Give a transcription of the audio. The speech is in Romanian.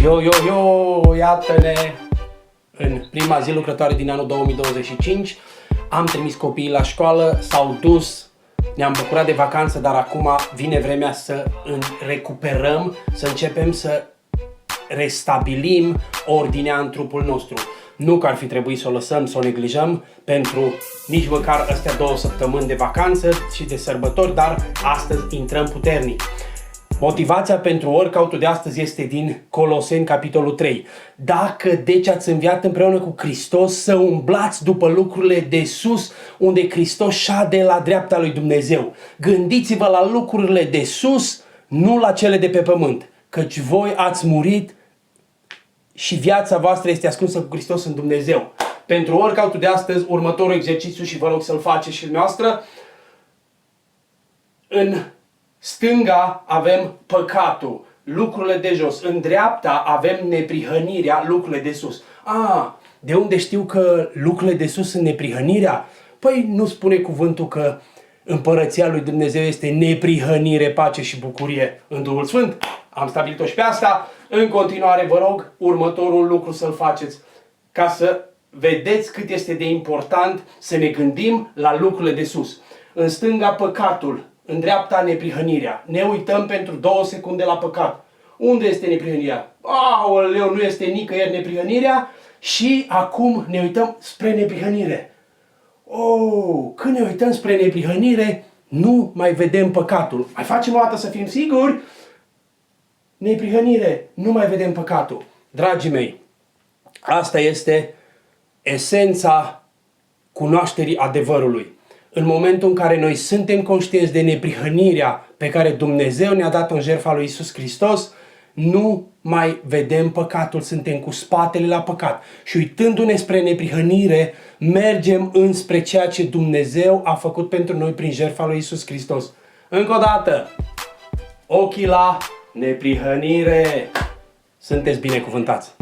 Yo, iată-ne în prima zi lucrătoare din anul 2025. Am trimis copiii la școală, s-au dus, ne-am bucurat de vacanță, dar acum vine vremea să recuperăm, să începem să restabilim ordinea în trupul nostru. Nu că ar fi trebuit să o lăsăm, să o neglijăm pentru nici măcar astea 2 săptămâni de vacanță și de sărbători, dar astăzi intrăm puternic. Motivația pentru workout-ul de astăzi este din Coloseni, capitolul 3. Dacă deci ați înviat împreună cu Hristos, să umblați după lucrurile de sus, unde Hristos șade la dreapta lui Dumnezeu. Gândiți-vă la lucrurile de sus, nu la cele de pe pământ, căci voi ați murit și viața voastră este ascunsă cu Hristos în Dumnezeu. Pentru workout-ul de astăzi, următorul exercițiu, și vă rog să-l faceți și noastră, în stânga avem păcatul, lucrurile de jos. În dreapta avem neprihănirea, lucrurile de sus. De unde știu că lucrurile de sus sunt neprihănirea? Păi nu spune cuvântul că împărăția lui Dumnezeu este neprihănire, pace și bucurie în Duhul Sfânt? Am stabilit-o și pe asta. În continuare vă rog următorul lucru să-l faceți, ca să vedeți cât este de important să ne gândim la lucrurile de sus. În stânga păcatul, în dreapta neprihănirea. Ne uităm pentru 2 secunde la păcat. Unde este neprihănirea? Aoleu, nu este nicăieri neprihănirea. Și acum ne uităm spre neprihănire. Când ne uităm spre neprihănire, nu mai vedem păcatul. Mai facem o dată să fim siguri. Neprihănire, nu mai vedem păcatul. Dragii mei, asta este esența cunoașterii adevărului. În momentul în care noi suntem conștienți de neprihănirea pe care Dumnezeu ne-a dat în jertfa lui Iisus Hristos, nu mai vedem păcatul, suntem cu spatele la păcat. Și uitându-ne spre neprihănire, mergem înspre ceea ce Dumnezeu a făcut pentru noi prin jertfa lui Iisus Hristos. Încă o dată, ochii la neprihănire. Sunteți binecuvântați!